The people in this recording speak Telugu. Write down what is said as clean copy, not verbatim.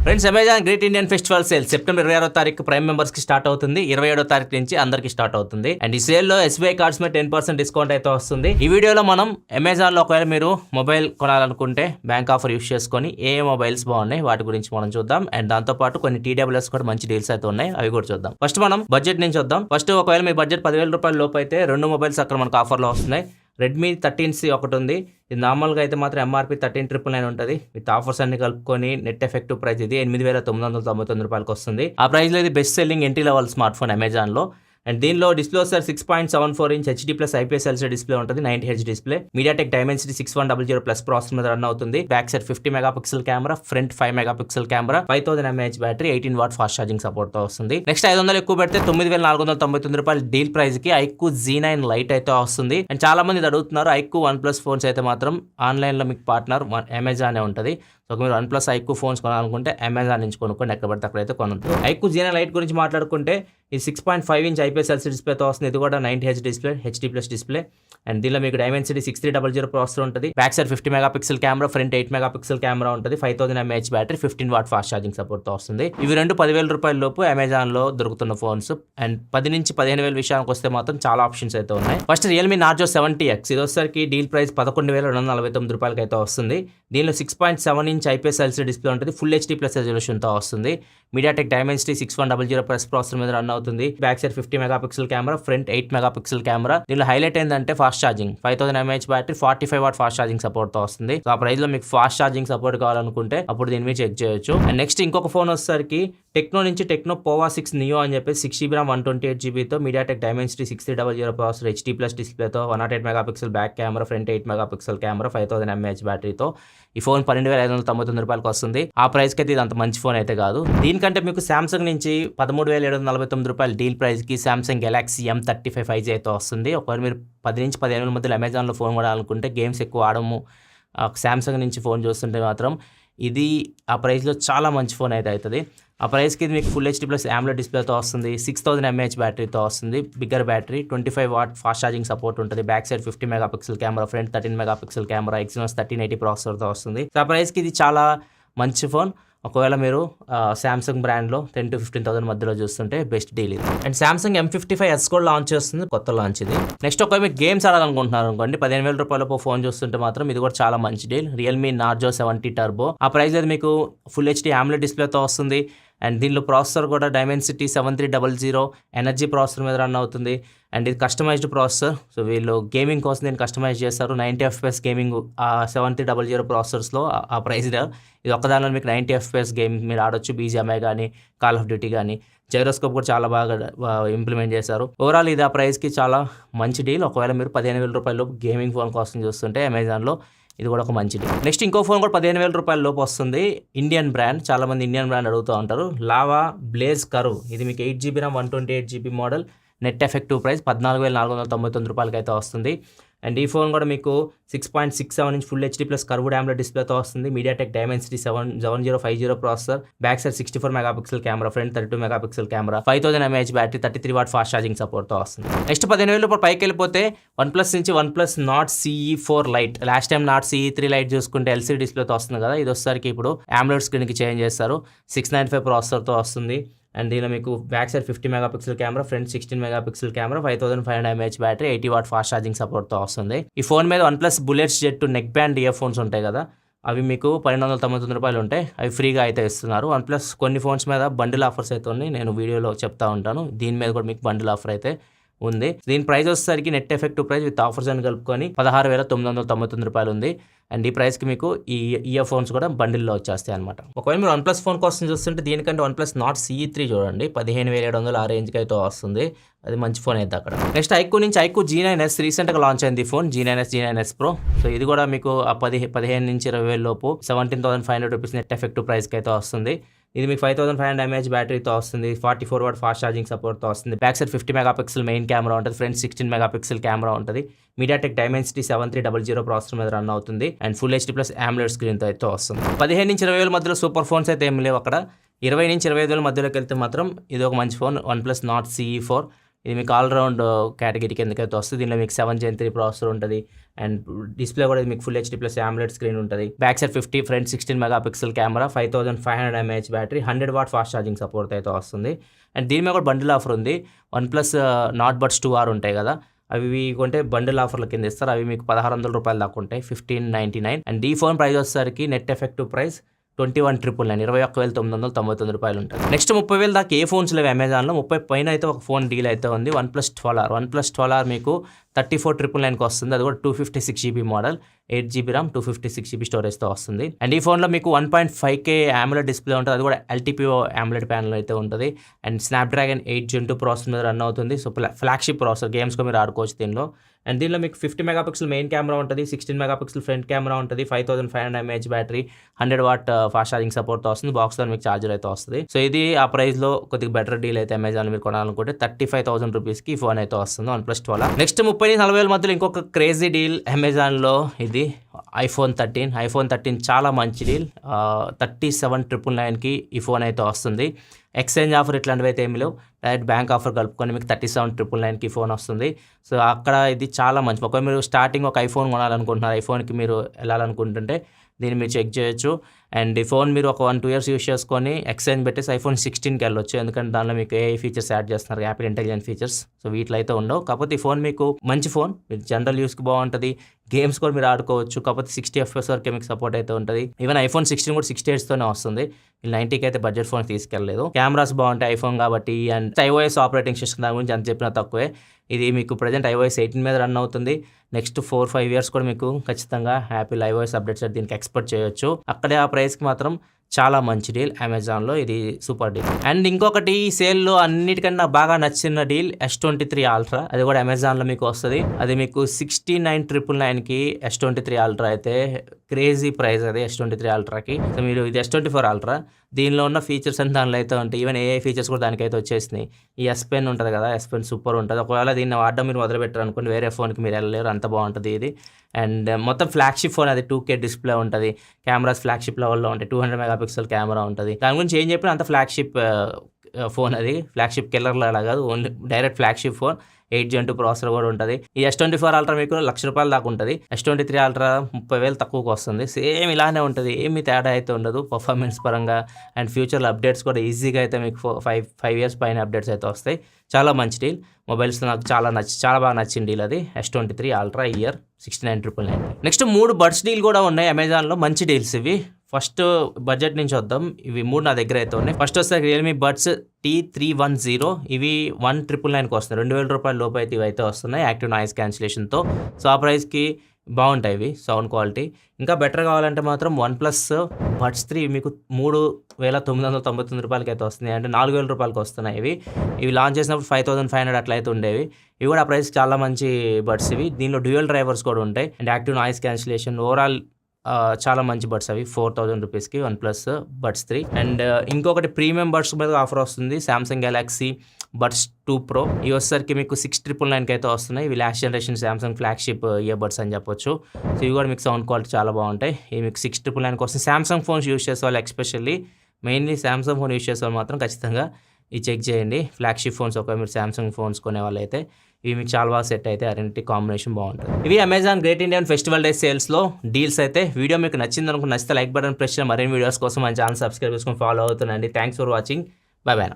Friends, Amazon great Indian festival sale September 26వ తారీఖు ప్రైమ్ మెంబర్స్ కి స్టార్ట్ అవుతుంది. 27వ తారీఖు నుంచి అందరికి స్టార్ట్ అవుతుంది. అండ్ ఈ సేల్ లో SBI కార్డ్స్ మీద 10% డిస్కౌంట్ అయితే వస్తుంది. ఈ వీడియోలో మనం అమెజాన్ లో ఒకవేళ మీరు మొబైల్ కొనాలనుకుంటే బ్యాంక్ ఆఫర్ యూస్ చేసుకొని ఏ మొబైల్స్ బాగున్నాయి వాటి గురించి మనం చూద్దాం. అండ్ దాంతో పాటు కొన్ని TWS కూడా మంచి డీల్స్ అయితే ఉన్నాయి, అవి కూడా చూద్దాం. ఫస్ట్ మనం బడ్జెట్ నుంచి వద్దాం. ఫస్ట్ ఒకవేళ మీ బడ్జెట్ 10,000 రూపాయల లోపు అయితే 2 మొబైల్స్ అక్కడ మనకు ఆఫర్లో వస్తున్నాయి. రెడ్మీ 13C ఒకటి ఉంది. ఇది నార్మల్గా అయితే మాత్రం MRP 13,999 ఉంటుంది. విత్ ఆఫర్స్ అన్ని కలుపుకొని నెట్ ఎఫెక్టివ్ ప్రైస్ ఇది 8,999 రూపాయలకి వస్తుంది. ఆ ప్రైస్లో ఇది best selling entry level smart phone అమెజాన్లో. అండ్ దీనిలో డిస్ప్లే వస్తారు 6.74 inch HD+ IPS LCD display ఉంటుంది. 90Hz display. MediaTek Dimensity 6100+ processor మీద రన్ అవుతుంది. Back side 50 megapixel camera, front 5 megapixel camera, 5000 mAh battery, 18 what fast charging support తో వస్తుంది. నెక్స్ట్ 500 ఎక్కువ పెడితే 9,499 రూపాయలు డీల్ ప్రైస్ కి iQOO Z9 Lite అయితే వస్తుంది. అండ్ చాలా మంది అడుగుతున్నారు, iQOO OnePlus ఫోన్స్ అయితే మాత్రం ఆన్లైన్ లో మీకు పార్ట్నర్ అమెజాన్ ఉంటుంది. సో మీరు OnePlus iQOO ఫోన్స్ కొనాలనుకుంటే అమెజాన్ నుంచి కొనుక్కోండి, ఎక్కడ పడితే అక్కడైతే కొనొద్దు. iQOO Z9 Lite గురించి మాట్లాడుకుంటే ఇది 6.5 ఇంచ్ IPS LCD డిస్ప్లేతో వస్తుంది. ఇది కూడా 90Hz display, HD+ display. And దీనిలో మీకు Dimensity 6300 ప్రాసెసర్ ఉంటుంది. Back side 50 megapixel camera, front 8 megapixel camera ఉంటుంది. 5000 mAh battery, 15 what fast charging support తో వస్తుంది. ఇవి రెండు 10,000 రూపాయల లోపు అమెజాన్ లో దొరుకుతున్న ఫోన్స్. అండ్ 10 నుంచి 15,000 విషయానికి వస్తే మాత్రం చాలా ఆప్షన్స్ అయితే ఉన్నాయి. ఫస్ట్ Realme Narzo 70X, ఇది వచ్చేసరికి డీల్ ప్రైస్ 11,249 రూపాయలకి అయితే వస్తుంది. దీనిలో 6.7 ఇంచ్ IPS LCD డిస్ప్లే ఉంటుంది. ఫుల్ HD+ రెజల్యూషన్ తో వస్తుంది. MediaTek Dimensity 6100+ ప్రాసెసర్ మీద రన్ అవుతుంది. Back side 50 megapixel camera, front 8 megapixel camera. దీనిలో హైలైట్ ఏంటంటే fast charging, 5000 mAh battery, 45 what fast charging support తో వస్తుంది. సో ఆ ప్రైస్ లో మీకు ఫాస్ట్ ఛార్జింగ్ సపోర్ట్ కావాలనుకుంటే అప్పుడు దీని మీద చెక్ చేయొచ్చు. అండ్ నెక్స్ట్ ఇంకొక ఫోన్ వచ్చేసరికి టెక్నో నుంచి టెక్నో Pova 6 Neo అని చెప్పి 6GB RAM 128GB తో MediaTek Dimensity 6300 processor, HD+ డిస్ప్లేతో, 108 megapixel back camera, front 8 megapixel camera, 5000 mAh బ్యాటరీతో ఈ ఫోన్ 12,599 రూపాయలకి వస్తుంది. ఆ ప్రైస్ కి అయితే ఇది అంత మంచి ఫోన్ అయితే కాదు. దీనికంటే మీకు సామ్సంగ్ నుంచి 13,749 రూపాయల డీల్ ప్రైస్ కి సామ్సంగ్ గెలాక్సీ M35 5G అయితే వస్తుంది. ఒకవేళ మీరు 10 నుంచి 15,000 మధ్యలో అమెజాన్లో ఫోన్ కొనాలనుకుంటే, గేమ్స్ ఎక్కువ ఆడము, సామ్సంగ్ నుంచి ఫోన్ చూస్తుంటే మాత్రం ఇది ఆ ప్రైస్లో చాలా మంచి ఫోన్ అయితే అవుతుంది. ఆ ప్రైస్కి ఇది మీకు ఫుల్ HD+ AMOLED డిస్ప్లేతో వస్తుంది. 6000 mAh బ్యాటరీతో వస్తుంది. Bigger battery, 25 watt fast charging support ఉంటుంది. Back side 50 megapixel camera, front 13 megapixel camera, Exynos 1380 ప్రాసెసర్తో వస్తుంది. సో ఆ ప్రైస్కి ఇది చాలా మంచి ఫోన్. ఒకవేళ మీరు సామ్సంగ్ బ్రాండ్లో 10,000 to 15,000 మధ్యలో చూస్తుంటే బెస్ట్ డీల్ ఇది. అండ్ సామ్సంగ్ M55s కూడా లాంచ్ చేస్తుంది, కొత్త లాంచ్ ఇది. నెక్స్ట్ ఒకవేళ మీరు గేమ్స్ ఆడాలనుకుంటున్నారు అనుకోండి, 15,000 రూపాయలపు ఫోన్ చూస్తుంటే మాత్రం ఇది కూడా చాలా మంచి డీల్. Realme Narzo 70 Turbo, ఆ ప్రైస్ అయితే మీకు ఫుల్ HD AMOLED డిస్ప్లేతో వస్తుంది. అండ్ దీనిలో ప్రాసెసర్ కూడా Dimensity 7300 ఎనర్జీ ప్రాసెసర్ మీద రన్ అవుతుంది. అండ్ ఇది కస్టమైజ్డ్ ప్రాసెసర్. సో వీళ్ళు గేమింగ్ కోసం దీన్ని కస్టమైజ్ చేస్తారు. 90 FPS గేమింగ్ ఆ 7300 ప్రాసెసర్స్లో ఆ ప్రైస్లో ఇది ఒక్కదానిలో మీకు 90 FPS గేమింగ్ మీరు ఆడొచ్చు. BGMI కానీ, కాల్ ఆఫ్ డ్యూటీ కానీ. జైరోస్కోప్ కూడా చాలా బాగా ఇంప్లిమెంట్ చేశారు. ఓవరాల్ ఇది ఆ ప్రైస్కి చాలా మంచి డీల్. ఒకవేళ మీరు 15,000 రూపాయల లోపు గేమింగ్ ఫోన్ కోసం చూస్తుంటే అమెజాన్లో ఇది కూడా ఒక మంచి డీల్. నెక్స్ట్ ఇంకో ఫోన్ కూడా 15,000 రూపాయల లోపు వస్తుంది. ఇండియన్ బ్రాండ్, చాలా మంది ఇండియన్ బ్రాండ్ అడుగుతూ ఉంటారు. లావా బ్లేజ్ కర్వ్, ఇది మీకు 8GB RAM 128GB model. Net effective price 14,499 రూపాయలకి అయితే వస్తుంది. అండ్ ఈ ఫోన్ కూడా మీకు 6.67 inch full HD+ curved AMOLED డిస్ప్లేతో వస్తుంది. MediaTek Dimensity 7050 processor, back side 64 megapixel camera, front 32 megapixel camera, 5000 mAh battery, 33 what fast charging సపోర్ట్తో వస్తుంది. నెక్స్ట్ 15,000 రూపాయలు పైకి వెళ్ళిపోతే OnePlus నుంచి OnePlus Nord CE4 Lite. Last time Nord CE3 Lite చూసుకుంటే LCD డిస్ప్లేతో వస్తుంది కదా, ఇది వచ్చేసరికి ఇప్పుడు AMOLED స్క్రీన్కి చేంజ్ చేస్తారు. 695 ప్రాసెసర్తో వస్తుంది. అండ్ దీనిలో మీకు back side 50 megapixel camera, front 16 megapixel camera, 5500 mAh battery, 80 what fast charging సపోర్ట్తో వస్తుంది. ఈ ఫోన్ మీద OnePlus Bullet Jet neck band ear phones ఉంటాయి కదా, అవి మీకు 1299 రూపాయలు ఉంటాయి. అవి ఫ్రీగా అయితే ఇస్తున్నారు. OnePlus కొన్ని ఫోన్స్ మీద బండిల్ ఆఫర్స్ అయితే ఉన్నాయి, నేను వీడియోలో చెప్తా ఉంటాను. దీని మీద కూడా మీకు బండిల్ ఆఫర్ అయితే ఉంది. దీని ప్రైస్ వచ్చేసరికి net effective price with offers అని కలుపుకొని 16,999 రూపాయలు ఉంది. అండ్ ఈ ప్రైస్కి మీకు ఈ ఇయర్ ఫోన్స్ కూడా బండిల్లో వచ్చేస్తాయి అనమాట. ఒకవేళ మీరు OnePlus ఫోన్ కోసం చూస్తుంటే దీనికంటే OnePlus Nord CE3 చూడండి, 15,700 ఆ రేంజ్కి అయితే వస్తుంది. అది మంచి ఫోన్ అయితే అక్కడ. నెక్స్ట్ iQOO నుంచి iQOO G9s రీసెంట్గా లాంచ్ అయింది ఈ ఫోన్, G9s Pro. సో ఇది కూడా మీకు 15 నుంచి 20,000 లోపు 17,500 రూపీస్ నెట్ ఎఫెక్టివ్ ప్రైస్కి అయితే వస్తుంది. ఇది మీకు 5500 mAh బ్యాటరీతో వస్తుంది. 44 వాట్ ఫాస్ట్ ఛార్జింగ్ సపోర్ట్తో వస్తుంది. Back side 50 megapixel main camera ఉంటుంది. ఫ్రంట్ 16 మెగాపిక్సెల్ కెమెరా ఉంటుంది. MediaTek Dimensity 7300 ప్రాసెసర్ మీద రన్ అవుతుంది. అండ్ ఫుల్ HD+ AMOLED స్క్రీన్తో అయితే వస్తుంది. 15 నుంచి 20,000 మధ్యలో సూపర్ ఫోన్స్ అయితే ఏం లేవు అక్కడ. 20 నుంచి 25,000 మధ్యలోకి వెళ్తే మాత్రం ఇది ఒక మంచి ఫోన్, OnePlus Nord CE4. ఇది మీకు ఆల్రౌండ్ కేటగిరీ కిందకైతే వస్తుంది. దీనిలో మీకు 7 Gen 3 ప్రాసెసర్ ఉంటుంది అండ్ డిస్ప్లే కూడా మీకు full HD plus AMOLED screen ఉంటుంది. Back side 50 front 16 megapixel camera, 5500 mAh battery, 100 watt fast charging support అయితే వస్తుంది. అండ్ దీని మీద కూడా బండిల్ ఆఫర్ ఉంది. OnePlus నాట్ బడ్స్ 2R ఉంటాయి కదా, అవి కొంటే బండిల్ ఆఫర్ల కింద ఇస్తారు. అవి మీకు ₹1600 దాకా ఉంటాయి, 1599. అండ్ ఈ ఫోన్ ప్రైస్ వచ్చేసరికి నెట్ ఎఫెక్టివ్ ప్రైస్ 21,999, ₹21,999 ఉంటుంది. నెక్స్ట్ 30,000 దాకా ఏ ఫోన్స్ లేవు అమెజాన్లో. 30 పైన అయితే ఒక ఫోన్ డీల్ అయితే ఉంది, OnePlus 12R మీకు 34,999కి వస్తుంది. అది కూడా 256GB model, 8GB RAM, 256GB స్టోరేజ్తో వస్తుంది. అండ్ ఈ ఫోన్లో మీకు 1.5K AMOLED డిస్ప్లే ఉంటుంది. అది కూడా LTPO AMOLED ప్యానల్ అయితే ఉంటుంది. అండ్ స్నాప్డ్రాగన్ 8 Gen 2 ప్రాసెసర్ మీద రన్ అవుతుంది. సో ఫ్లాగ్షిప్ ప్రాసెసర్, గేమ్స్లో మీరు ఆడుకోవచ్చు దీనిలో. అండ్ దీనిలో మీకు 50 మెగాపిక్సెల్ మెయిన్ కెమెరా ఉంటుంది, 16 మెగాపిక్సెల్ ఫ్రంట్ కెమెరా ఉంటుంది, 5500 mAh battery, 100 watt fast charging సపోర్ట్తో వస్తుంది. బాక్స్లో మీకు ఛార్జర్ అయితే వస్తుంది. సో ఇది ఆ ప్రైస్లో కొద్దిగా బెటర్ డీల్ అయితే అమెజాన్ మీరు కొనాలనుకుంటే ₹35,000కి ఈ ఫోన్ అయితే వస్తుంది, OnePlus 12. నెక్స్ట్ 30,000-40,000 మధ్యలో ఇంకొక క్రేజీ డీల్ అమెజాన్లో. ఇది iPhone 13 చాలా మంచి డీల్. 37,999కి ఈ ఫోన్ అయితే వస్తుంది. ఎక్స్చేంజ్ ఆఫర్ ఇట్లాంటివి అయితే ఏమి లేవు, డైరెక్ట్ బ్యాంక్ ఆఫర్ కలుపుకొని మీకు 37,999కి ఫోన్ వస్తుంది. సో అక్కడ ఇది చాలా మంచి. ఒకవేళ మీరు స్టార్టింగ్ ఒక ఐఫోన్ కొనాలనుకుంటున్నారు, ఐఫోన్కి మీరు వెళ్ళాలనుకుంటుంటే దీన్ని మీరు చెక్ చేయొచ్చు. అండ్ ఈ ఫోన్ మీరు ఒక 1-2 years యూస్ చేసుకొని ఎక్స్చేంజ్ పెట్టేసి iPhone 16కి వెళ్ళొచ్చు. ఎందుకంటే దానిలో మీకు AI ఫీచర్స్ యాడ్ చేస్తున్నారు, యాపిల్ ఇంటెలిజెంట్ ఫీచర్స్. సో వీటిలో అయితే ఉండవు. కాకపోతే ఈ ఫోన్ మీకు మంచి ఫోన్, మీరు జనరల్ యూస్కి బాగుంటుంది, గేమ్స్ కూడా మీరు ఆడుకోవచ్చు. కాకపోతే 60 FPS వరకు మీకు సపోర్ట్ అయితే ఉంటుంది. ఈవెన్ iPhone 16 కూడా 60 Hzతోనే వస్తుంది. 90కి అయితే బడ్జెట్ ఫోన్ తీసుకెళ్ళలేదు. కెమెరాస్ బాగుంటాయి ఐఫోన్ కాబట్టి. అండ్ iOS ఆపరేటింగ్ సిస్టమ్ దాని గురించి ఎంత చెప్పినా తక్కువే. ఇది మీకు ప్రజెంట్ iOS 18 మీద రన్ అవుతుంది. నెక్స్ట్ 4-5 years కూడా మీకు ఖచ్చితంగా యాపిల్ iOS అప్డేట్స్ దీనికి ఎక్స్పెక్ట్ చేయొచ్చు. అక్కడే ఆ ప్రైస్కి మాత్రం చాలా మంచి డీల్ అమెజాన్లో, ఇది సూపర్ డీల్. అండ్ ఇంకొకటి ఈ సేల్లో అన్నిటికన్నా బాగా నచ్చిన డీల్ S23 Ultra. అది కూడా అమెజాన్లో మీకు వస్తుంది. అది మీకు 69,999కి S23 Ultra అయితే క్రేజీ ప్రైస్. అది S23 Ultraకి. సో మీరు ఇది S24 Ultra, దీనిలో ఉన్న ఫీచర్స్ అని దానిలో అయితే ఉంటాయి. ఈవెన్ AI ఫీచర్స్ కూడా దానికైతే వచ్చేసినాయి. ఈ S Pen ఉంటుంది కదా, S Pen సూపర్ ఉంటుంది. ఒకవేళ దీన్ని వాడడం మీరు మొదలుపెట్టారు అనుకోండి, వేరే ఫోన్కి మీరు వెళ్ళలేరు, అంత బాగుంటుంది ఇది. అండ్ మొత్తం ఫ్లాగ్షిప్ ఫోన్, అది 2K డిస్ప్లే ఉంటుంది. కెమెరాస్ ఫ్లాగ్షిప్ లెవెల్లో ఉంటాయి, 200 మెగాపిక్సెల్ కెమెరా ఉంటుంది. దాని గురించి ఏం చెప్పినా అంత ఫ్లాగ్షిప్ ఫోన్. అది ఫ్లాగ్షిప్ కిల్లర్లో అలా కాదు, only direct flagship phone. 8 Gen 2 processor కూడా ఉంటుంది. ఈ S24 Ultra మీకు ₹1,00,000 దాకా ఉంటుంది. S23 Ultra 30,000 తక్కువకి వస్తుంది. సేమ్ ఇలానే ఉంటుంది, ఏమి తేడా అయితే ఉండదు పర్ఫార్మెన్స్ పరంగా. అండ్ ఫ్యూచర్లో అప్డేట్స్ కూడా ఈజీగా అయితే మీకు 5 years పైన అప్డేట్స్ అయితే వస్తాయి. చాలా మంచి డీల్. మొబైల్స్లో నాకు చాలా బాగా నచ్చిన డీల్ అది S23 Ultra year 69,999. Next 3 buds deal కూడా ఉన్నాయి అమెజాన్లో, మంచి డీల్స్ ఇవి. ఫస్ట్ బడ్జెట్ నుంచి వద్దాం. ఇవి 3 నా దగ్గర అయితే ఉన్నాయి. ఫస్ట్ వస్తే రియల్మీ బడ్స్ T310. ఇవి 1,999కి వస్తున్నాయి, ₹2,000 లోపు అయితే ఇవి అయితే వస్తున్నాయి యాక్టివ్ నాయిస్ క్యాన్సిలేషన్తో. సో ఆ ప్రైస్కి బాగుంటాయి ఇవి, సౌండ్ క్వాలిటీ. ఇంకా బెటర్ కావాలంటే మాత్రం OnePlus బడ్స్ 3 మీకు ₹3,999 అయితే వస్తుంది. అంటే ₹4,000 వస్తున్నాయి ఇవి లాంచ్ చేసినప్పుడు 5,500 అట్లా అయితే ఉండేవి. ఇవి కూడా ఆ ప్రైస్ చాలా మంచి బడ్స్ ఇవి. దీనిలో డ్యూయల్ డ్రైవర్స్ కూడా ఉంటాయి and active noise cancellation. Overall చాలా మంచి బడ్స్ అవి. ₹4,000కి OnePlus బడ్స్ 3. అండ్ ఇంకొకటి ప్రీమియం బడ్స్ మీద ఆఫర్ వస్తుంది, Samsung Galaxy Buds 2 Pro. ఇవి వచ్చేసరికి మీకు 6,999కి అయితే వస్తున్నాయి. ఇవి last generation Samsung flagship ear buds అని చెప్పొచ్చు. సో ఇవి కూడా మీకు సౌండ్ క్వాలిటీ చాలా బాగుంటాయి. ఇవి మీకు 6,999కి వస్తుంది. Samsung ఫోన్స్ యూస్ చేసే వాళ్ళు, especially mainly Samsung phone use చేసే వాళ్ళు మాత్రం ఖచ్చితంగా ఇది చెక్ చేయండి. ఫ్లాగ్షిప్ ఫోన్స్ ఒకవేళ మీరు Samsung ఫోన్స్ కొనే వాళ్ళు అయితే ఇవి మీకు చాలా బాగా సెట్ అయితే, అరెంటి కాంబినేషన్ బాగుంటుంది. ఇవి Amazon great Indian festival day సేల్స్లో డీల్స్ అయితే. వీడియో మీకు నచ్చింది అనుకుంటే నచ్చితే లైక్ బటన్ ప్రెస్ చేయండి. మరిన్ని వీడియోస్ కోసం మన ఛానల్ సబ్స్క్రైబ్ చేసుకొని ఫాలో అవుతుండండి. Thanks for watching. Bye by.